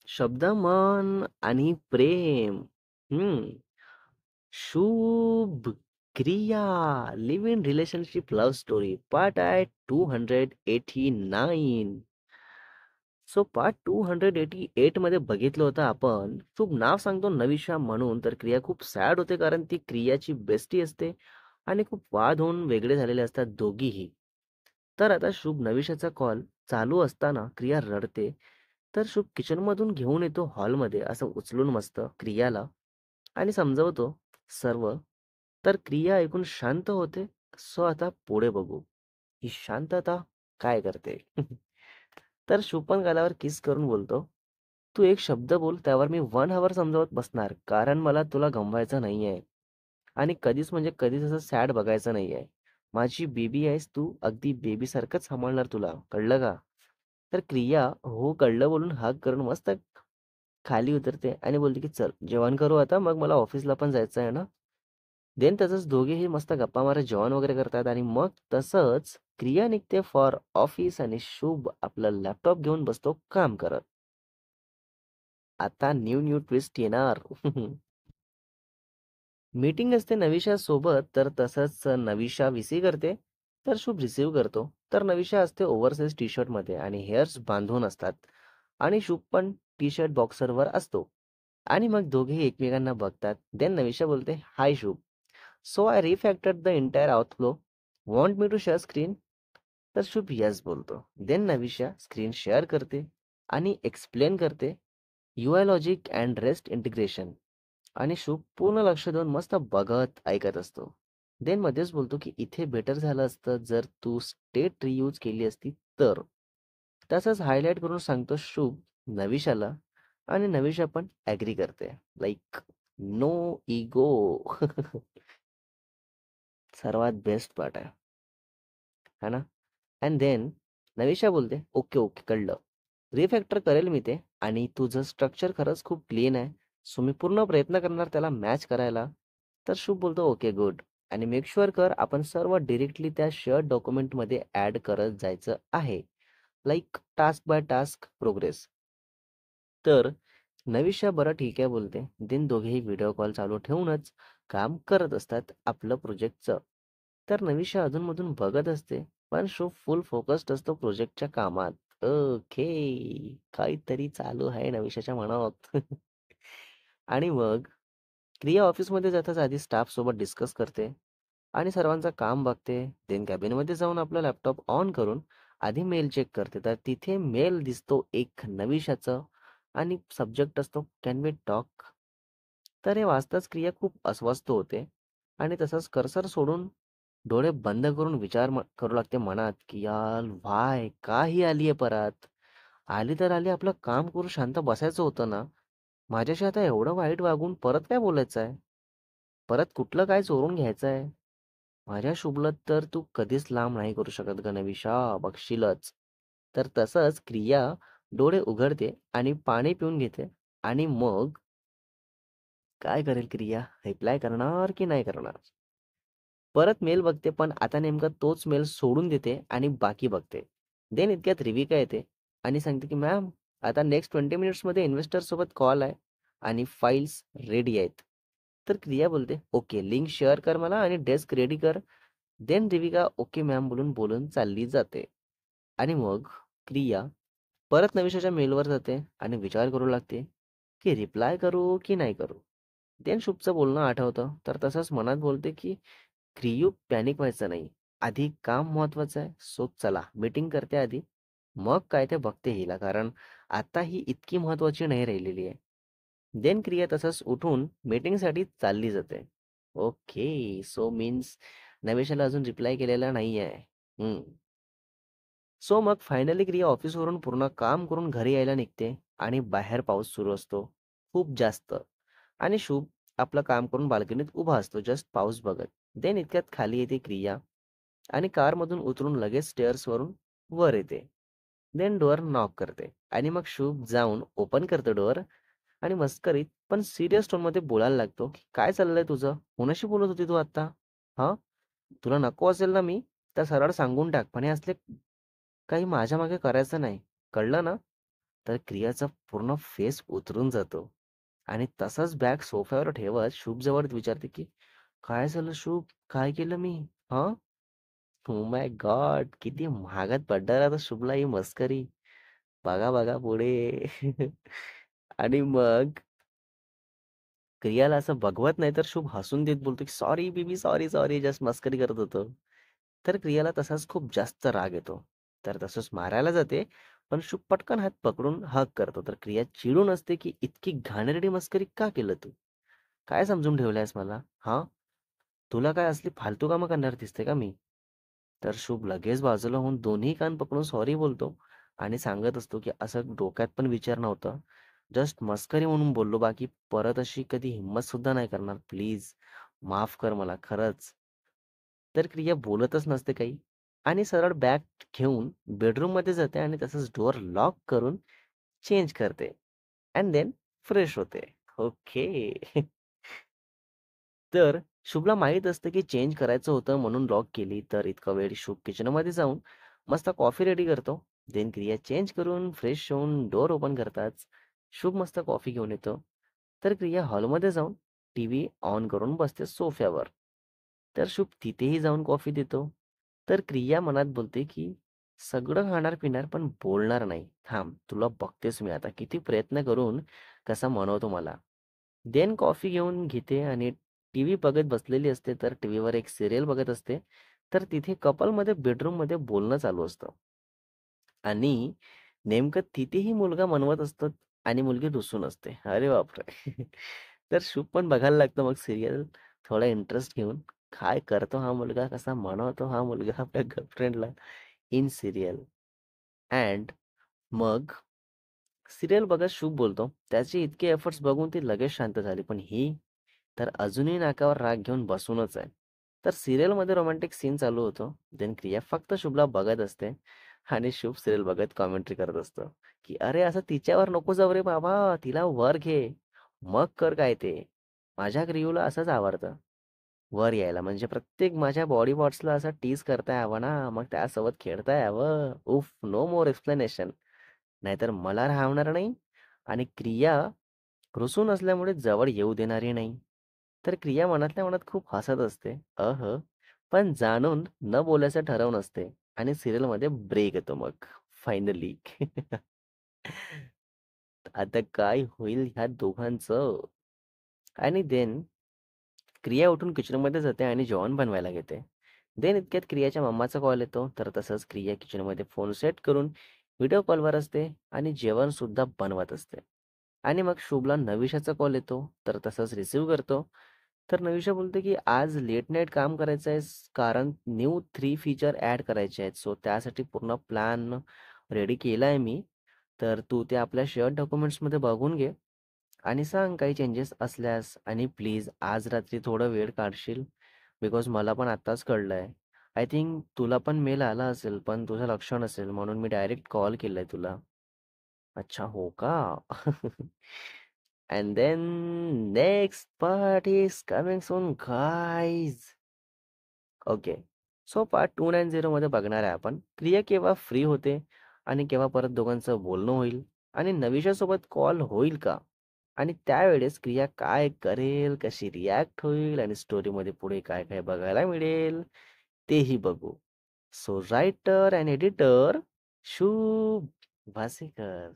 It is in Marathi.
शब्द, मन आणि प्रेम. हं. शुभ क्रिया. Live in relationship love story. Part आहे 289. सो पार्ट 288 मध्ये बघितलं होतं आपण. शुभ नाव सांगतो नविशा म्हणून, तर क्रिया खूप सॅड होते कारण ती क्रियाची बेस्टी असते आणि खूप वाद होऊन वेगळे झालेले असतात दोघीही. तर आता शुभ नविशाचा कॉल चालू असताना क्रिया रडते. तर शुभ किचनमधून घेऊन येतो हॉलमध्ये असं उचलून मस्त क्रियाला आणि समजावतो सर्व. तर क्रिया ऐकून शांत होते. सो आता पुढे बघू ही शांतता काय करते. तर शुभ पण गालावर किस करून बोलतो, तू एक शब्द बोल त्यावर मी 1 hour समजावत बसणार, कारण मला तुला गमवायचं नाहीये आणि कधीच म्हणजे कधीच असं सॅड बघायचं नाहीये. माझी बेबी आहेस तू, अगदी बेबी सारखंच सांभाळणार तुला, कळलं का? तर क्रिया हो कळलं बोलून हाक करून मस्त खाली उतरते आणि बोलते की चल जेवण करू आता, मग मला ऑफिसला पण जायचं आहे ना. देन तसंच दोघेही मस्त गप्पा मारत जेवण वगैरे करतात आणि मग तसंच क्रिया निघते फॉर ऑफिस आणि शुभ आपलं लॅपटॉप घेऊन बसतो काम करत. आता न्यू न्यू ट्विस्ट येणार. मीटिंग असते नविशा सोबत, तर तसंच नविशा व्हीसी करते, तर शुभ रिसीव्ह करतो. तर नविशा असते ओव्हरसाइज टी शर्ट मध्ये आणि हेअर्स बांधून असतात आणि शुभ पण टी शर्ट बॉक्सरवर असतो आणि मग दोघेही एकमेकांना बघतात. देन नविशा बोलते, hi Shubh, so I refactored the entire outflow, want me to share screen? तर शुभ यस बोलतो. देन नविशा स्क्रीन शेअर करते आणि एक्सप्लेन करते UI logic and rest integration आणि शुभ पूर्ण लक्ष देऊन मस्त बघत ऐकत असतो. देन मध्येच बोलतो की इथे बेटर झालं असतं जर तू स्टेट रियूज केली असती तर. तसंच हायलाइट करून सांगतो शुभ नविशाला आणि नविशा पण ॲग्री करते. Like no ego. सर्वात बेस्ट पार्ट आहे, है ना? अँड देन नविशा बोलते, ओके ओके कळलं, रिफॅक्टर करेल मी ते आणि तुझं स्ट्रक्चर खरंच खूप क्लीन आहे, सो मी पूर्ण प्रयत्न करणार त्याला मॅच करायला. तर शुभ बोलतो ओके गुड आणि मेक शुअर कर आपण सर्व डिरेक्टली त्या शेअर डॉक्युमेंटमध्ये ॲड करत जायचं आहे, like task by task progress. तर नविशा बरं ठीक आहे बोलते. देन दोघेही व्हिडिओ कॉल चालू ठेवूनच काम करत असतात आपलं प्रोजेक्टचं. तर नविशा अधूनमधून बघत असते, पण शो फुल फोकस्ड असतो प्रोजेक्टच्या कामात. ओके, काहीतरी चालू आहे नविशाच्या मनात. आणि मग क्रिया ऑफिसमध्ये जाताच आधी स्टाफ सोबत डिस्कस करते आणि सर्वांचं काम बघते. देन कॅबिनमध्ये जाऊन आपला लॅपटॉप ऑन करून आधी मेल चेक करते. तर तिथे मेल दिसतो एक नविशाचं आणि सब्जेक्ट असतो कॅन वी टॉक. तर हे वाचताच क्रिया खूप अस्वस्थ होते आणि तसंच कर्सर सोडून डोळे बंद करून विचार करू लागते मनात की यार व्हाय का ही आलीये परत. आली तर आली, आपलं काम करून शांत बसायचं होतं ना. माझ्याशी आता एवढं वाईट वागून परत काय बोलायचं आहे, परत कुठलं काय चोरून घ्यायचं आहे. माझ्या शुभला तर तू कधीच लांब नाही करू शकत गणविशा, बघशीलच. तर तसंच क्रिया डोळे उघडते आणि पाणी पिऊन घेते आणि मग काय करेल क्रिया, रिप्लाय करणार की नाही करणार? परत मेल बघते, पण आता नेमका तोच मेल सोडून देते आणि बाकी बघते. देन इतक्यात रिविका येते आणि सांगते की मॅम आता नेक्स्ट 20 मिनिट्समध्ये इन्व्हेस्टर सोबत कॉल आहे आणि फाईल्स रेडी आहेत. तर क्रिया बोलते ओके, लिंक शेअर कर मला आणि डेस्क रेडी कर. देन रिविका ओके मॅम बोलून बोलून चालली जाते आणि मग क्रिया परत नविशाच्या मेलवर जाते आणि विचार करू लागते की रिप्लाय करू की नाही करू. देन शुभचं बोलणं आठवतं, तर तसंच मनात बोलते की क्रियू पॅनिक व्हायचं नाही. आधी काम महत्वाचं आहे. सो चला मीटिंग करते आधी. मग काय ते बघते हिला, कारण आता ही इतकी महत्वाची नाही राहिलेली आहे. देन क्रिया तसंच उठून मीटिंगसाठी चालली जाते. ओके. सो मीन्स नवेशाला अजून रिप्लाय केलेला नाही आहे. सो मग फायनली क्रिया ऑफिसवरून पूर्ण काम करून घरी यायला निघते आणि बाहेर पाऊस सुरू असतो. खूप जास्त. आणि शुभ आपलं काम करून बाल्कनीत उभा असतो जस्ट पाऊस बघत. देन इतक्यात खाली येते क्रिया आणि कारमधून उतरून लगेच स्टेअर्सवरून वर येते. देन डोअर नॉक करते आणि मग शुभ जाऊन ओपन करतो डोअर आणि मस्करीत पण सिरियस टोनमध्ये बोलायला लागतो की काय चाललंय तुझं? कोणाशी बोलत होती तू आता? हां? तुला नको असेल ना मी, तर सरळ सांगून टाक. पण हे असले काही माझ्या मागे करायचं नाही. कळलं ना? तर क्रियाचा पूर्ण फेस उतरून जातो आणि तसाच बॅग सोफ्यावर ठेवत शुभजवळ विचारते की काय झालं शुभ, काय केलं मी? हा, ओ माय गॉड, किती महागात पडणार आता शुभला ही मस्करी. बघा बघा पुढे. आणि मग क्रियाला असं बघवत नाही तर शुभ हसून देत बोलतो की sorry baby, sorry sorry, just मस्करी करत होतो. तर क्रियाला तसाच खूप जास्त राग येतो. तर तसंच मारायला जाते, पण शुभ पटकन हात पकडून हग करतो. तर क्रिया चिडून असते की इतकी घाणेरडी मस्करी का केलं तू? काय समजून ठेवलंयस मला? हां? तुला काय असली फालतू कामं करणार दिसते का मी? तर शुभ लगेच बाजूला होऊन दोन्ही कान पकडून सॉरी बोलतो आणि सांगत असतो की असं डोक्यात पण विचार नव्हता. जस्ट मस्करी म्हणून बोललो, बाकी परत अशी कधी हिंमत सुद्धा नाही करणार. प्लीज माफ कर मला खरंच. तर क्रिया बोलतच नसते काही आणि सरळ बॅग घेऊन बेडरूममध्ये जाते आणि तसंच डोअर लॉक करून चेंज करते अँड देन फ्रेश होते. ओके. तर शुभला माहीत असतं की चेंज करायचं होतं म्हणून लॉक केली. तर इतका वेळ शुभ किचनमध्ये जाऊन मस्त कॉफी रेडी करतो. देन क्रिया चेंज करून फ्रेश होऊन डोअर ओपन करताच शुभ मस्त कॉफी घेऊन येतो. तर क्रिया हॉलमध्ये जाऊन टीव्ही ऑन करून बसते सोफ्यावर. तर शुभ तिथेही जाऊन कॉफी देतो. तर क्रिया मनात बोलते की सगळं खाणार-पिणार पण बोलणार नाही. थांब, तुला बघतेच मी आता किती प्रयत्न करून कसा मनवतो मला. देन कॉफी घेऊन घेते आणि टीव्ही बघत बसलेली असते. तर टीव्हीवर एक सीरियल बघत असते. तर तिथे कपलमध्ये बेडरूममध्ये बोलणं चालू असतं आणि नेमकं तिथेही मुलगा मनवत असतो आणि मुलगी रुसून असते. अरे बापरे! तर शुभ पण बघायला लागतो मग सीरियल थोडा इंटरेस्ट घेऊन. काय करतो हा मुलगा? कसा मनवतो हा मुलगा आपल्या गर्लफ्रेंडला इन सीरियल. अँड मग सीरियल बघत शुभ बोलतो, त्याचे इतके एफर्ट्स बघून ती लगेच शांत झाली. पण ही तर अजूनही नाकावर राग घेऊन बसूनच आहे. तर सीरियलमध्ये रोमॅन्टिक सीन चालू होतो. देन क्रिया फक्त शुभला बघत असते आणि शुभ सीरियल बघत कॉमेंट्री करत असतो, की "अरे असं तिच्यावर नको जाऊ रे बाबा, तिला वर घे. मग कर काय ते. माझ्या क्रियूला असंच आवडतं. वर यायला म्हणजे प्रत्येक माझ्या बॉडी पार्ट्सला असं टीज करता यावं ना, मग त्यासोबत खेळता यावं. उफ, नो मोर एक्सप्लेनेशन. नाहीतर मला राहवणार नाही आणि क्रिया रुसून असल्यामुळे जवळ येऊ देणारी नाही." तर क्रिया मनातल्या मनात खूप हसत असते. पण जाणून न बोलायचं ठरवून असते आणि सीरियलमध्ये ब्रेक येतो मग फायनली. आता काय होईल ह्या दोघांचं? आणि देन क्रिया उठून किचनमध्ये जाते आणि जेवण बनवायला घेते. देन इतक्यात क्रियाच्या मम्माचा कॉल येतो. तर तसंच क्रिया किचनमध्ये फोन सेट करून व्हिडिओ कॉलवर असते आणि जेवण सुद्धा बनवत असते. आणि मग शुभला नविशाचा कॉल येतो. तर तसंच रिसीव्ह करतो. तर नविशा बोलते की आज लेट नाईट काम करायचं आहे, कारण न्यू 3 फीचर ॲड करायचे आहेत. सो त्यासाठी पूर्ण प्लॅन रेडी केला आहे मी. तर तू ते आपल्या शेअर डॉक्युमेंट्समध्ये बघून घे आणि सांग काही चेंजेस असल्यास, आणि प्लीज आज रात्री थोडा वेळ काढशील, बिकॉज मला पण आत्ताच कळलंय. आय थिंक तुला पण मेल आला असेल पण तुझं लक्ष नसेल म्हणून मी डायरेक्ट कॉल केलाय तुला. अच्छा, हो का? And then next part is coming soon guys. Okay. So part 290 मध्ये बघणार आहे आपण क्रिया केव्हा फ्री होते आणि केव्हा परत दोघांचं बोलणं होईल आणि नविशासोबत कॉल होईल का, आणि त्यावेळेस क्रिया काय करेल, कशी रिॲक्ट होईल आणि स्टोरीमध्ये पुढे काय काय बघायला मिळेल तेही बघू. सो रायटर अँड एडिटर शुभ भासेकर.